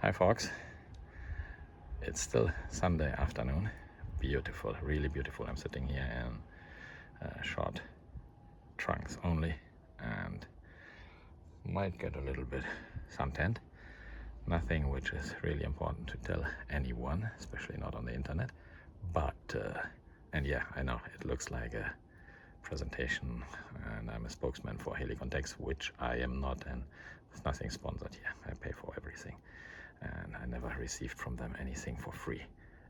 Hi folks, it's still Sunday afternoon. Beautiful, really beautiful. I'm sitting here in short trunks only and might get a little bit suntanned. Nothing which is really important to tell anyone, especially not on the internet. But, and yeah, I know it looks like a presentation and I'm a spokesman for Helikon Tex, which I am not, and there's nothing sponsored here. I pay for everything. And I never received from them anything for free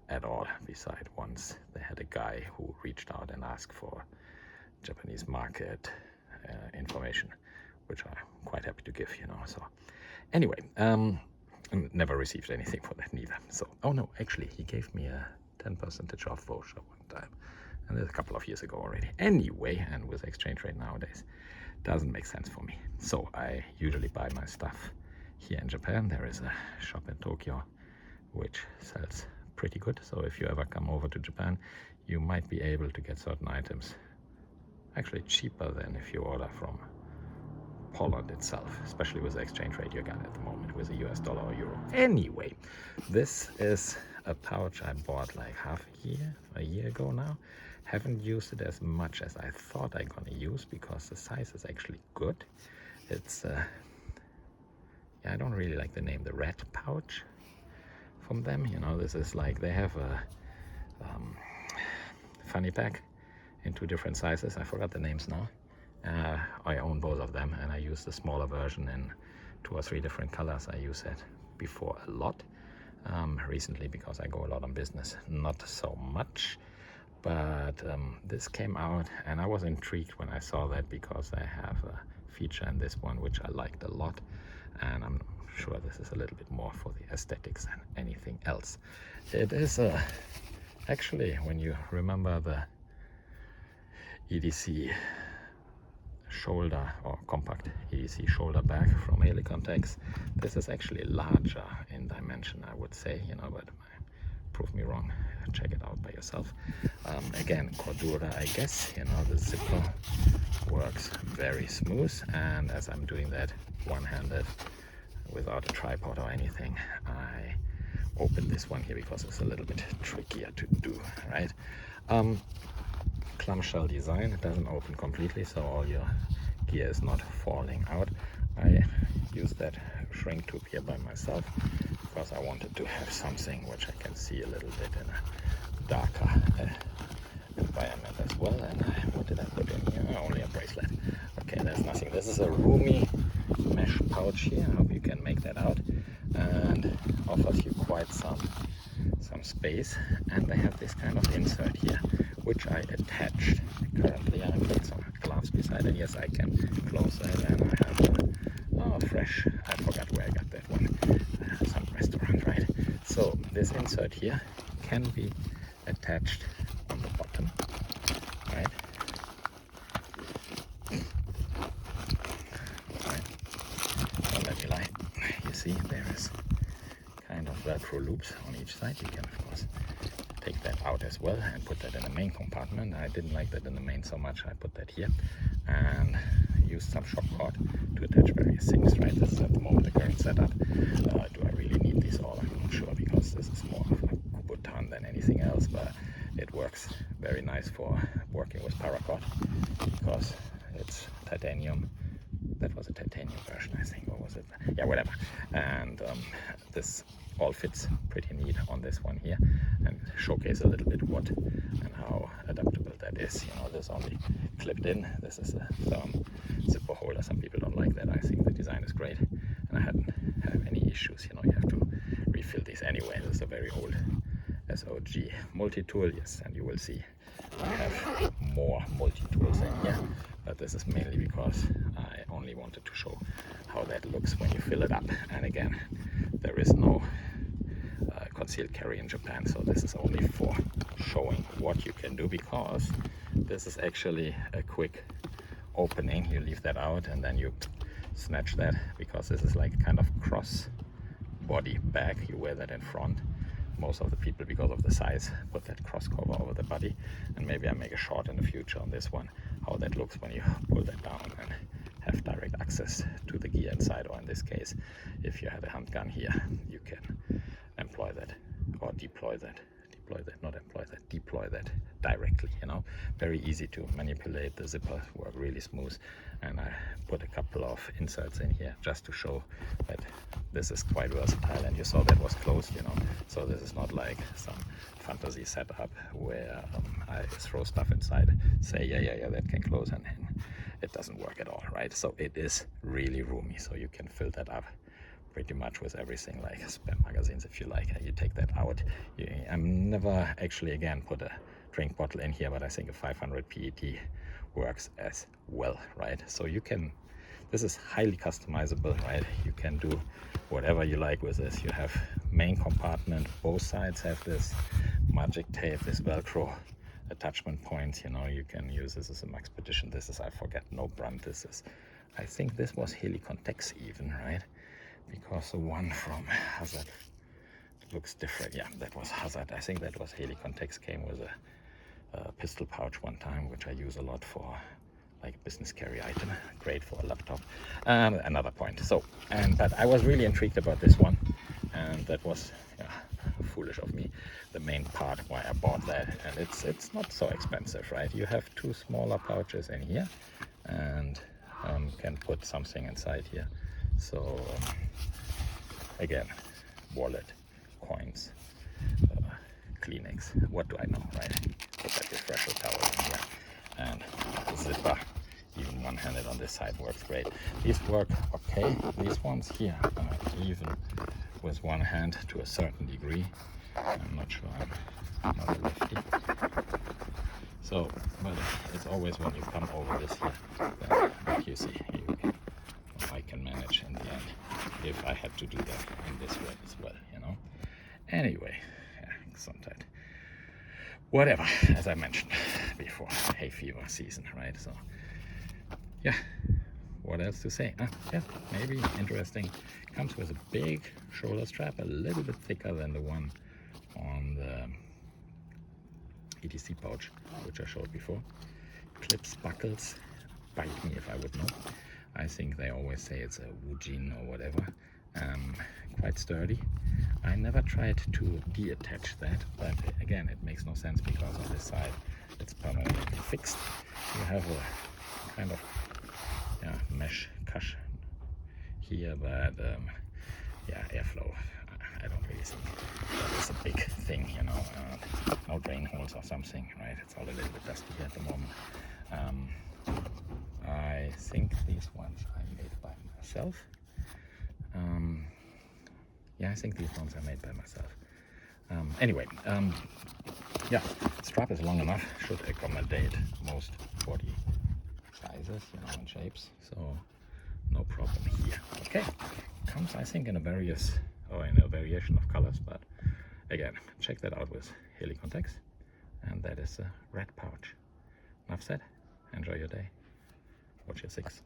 at all. Besides, once they had a guy who reached out and asked for Japanese market information, which I'm quite happy to give, you know. So anyway, never received anything for that neither. So, oh no, actually he gave me a 10% off voucher one time, and that's a couple of years ago already. Anyway, and with exchange rate nowadays, doesn't make sense for me. So I usually buy my stuff here in Japan. There is a shop in Tokyo which sells pretty good. So if you ever come over to Japan, you might be able to get certain items actually cheaper than if you order from Poland itself, especially with the exchange rate you got at the moment with the US dollar or euro. Anyway, this is a pouch I bought like a year ago now. Haven't used it as much as I thought I'm gonna use because the size is actually good. It's yeah, I don't really like the name, the rat pouch from them. You know, this is like, they have a funny pack in 2 different sizes. I forgot the names now. I own both of them and I use the smaller version in 2 or 3 different colors. I use it before a lot. Recently, because I go a lot on business, not so much. But this came out and I was intrigued when I saw that because I have a feature in this one which I liked a lot, and I'm sure this is a little bit more for the aesthetics than anything else. It is actually, when you remember the EDC shoulder or compact EDC shoulder bag from Helikon Tex, this is actually larger in dimension, I would say, you know, but prove me wrong, check it out by yourself. Again, Cordura, I guess, you know, the zipper works very smooth, and as I'm doing that one-handed without a tripod or anything, I open this one here because it's a little bit trickier to do, right? Clamshell design, it doesn't open completely, so all your gear is not falling out. I use that shrink tube here by myself because I wanted to have something which I can see a little bit in a darker environment as well. And what did I put in here? Only a bracelet. Okay, there's nothing. This is a roomy mesh pouch here. I hope you can make that out, and offers you quite some space. And they have this kind of insert here which I attached. Currently I put some gloves beside it. Yes, I can close that, and I have fresh, I forgot where I got that one, some restaurant, right? So this insert here can be attached on the bottom, right? Don't let me lie. You see, there is kind of Velcro loops on each side. You can, of course, take that out as well and put that in the main compartment. I didn't like that in the main so much. I put that here and used some shock cord to attach various things, right? This is at the moment the current setup. Do I really need these all? I'm not sure, because this is more of a Kubotan than anything else, but it works very nice for working with paracord because it's titanium. That was a titanium version, I think, or was it? Yeah, whatever. And this all fits pretty neat on this one here, and showcase a little bit what and how adaptable that is. You know, this only clipped in. This is a thumb zipper holder. Some people don't like that. I think the design is great, and I hadn't have any issues. You know, you have to refill these anyway. This is a very old SOG multi-tool. Yes, and you will see I have more multi-tools in here, but this is mainly because I only wanted to show how that looks when you fill it up. And again, there is no concealed carry in Japan, so this is only for showing what you can do, because this is actually a quick opening. You leave that out and then you snatch that, because this is like kind of cross body bag. You wear that in front. Most of the people, because of the size, put that cross cover over the body, and maybe I make a short in the future on this one, how that looks when you pull that down and have direct access to the gear inside, or in this case, if you had a handgun here, you can employ that or deploy that. Deploy that directly, you know. Very easy to manipulate. The zippers work really smooth, and I put a couple of inserts in here just to show that this is quite versatile. And you saw that was closed, you know, so this is not like some fantasy setup where I throw stuff inside, say yeah that can close, and it doesn't work at all, right? So it is really roomy, so you can fill that up pretty much with everything, like spare magazines if you like. You take that out. I'm never actually again put a drink bottle in here, but I think a 500 PET works as well, right? So you can, this is highly customizable, right? You can do whatever you like with this. You have main compartment, both sides have this magic tape, this Velcro attachment points, you know. You can use this as a Maxpedition. This is, I forget, no brand. This is, I think this was Helikon Tex even, right? Because the one from Hazard looks different. Yeah, that was Hazard. I think that was Helikon Tex, came with a pistol pouch one time, which I use a lot for like a business carry item. Great for a laptop. Another point. So, but I was really intrigued about this one, and that was foolish of me. The main part why I bought that, and it's not so expensive, right? You have two smaller pouches in here, and can put something inside here. So again, wallet, coins, Kleenex, what do I know, right? Put that refresher towel in here, and zipper, even one-handed on this side, works great. These work okay. These ones here, even with one hand to a certain degree. I'm not sure, I'm not a lefty. So, but it's always when you come over this here, like you see, I can manage in the end if I had to do that in this way as well, you know. Anyway, sometimes, whatever, as I mentioned before, hay fever season, right? So, yeah, what else to say? Yeah, maybe interesting. Comes with a big shoulder strap, a little bit thicker than the one on the ETC pouch, which I showed before. Clips, buckles, bite me if I would know. I think they always say it's a Woojin or whatever. Quite sturdy. I never tried to detach that, but again, it makes no sense because on this side it's permanently fixed. You have a kind of mesh cushion here, but airflow, I don't really think that is a big thing, you know. No drain holes or something, right? It's all a little bit dusty at the moment. I think these ones I made by myself. Yeah, I think these ones are made by myself. Anyway, yeah, strap is long enough, should accommodate most body sizes, you know, and shapes, so no problem here. Okay, comes I think in a variation of colors, but again, check that out with Helikon Tex, and that is a red pouch. Enough said. Enjoy your day. Watch your 6.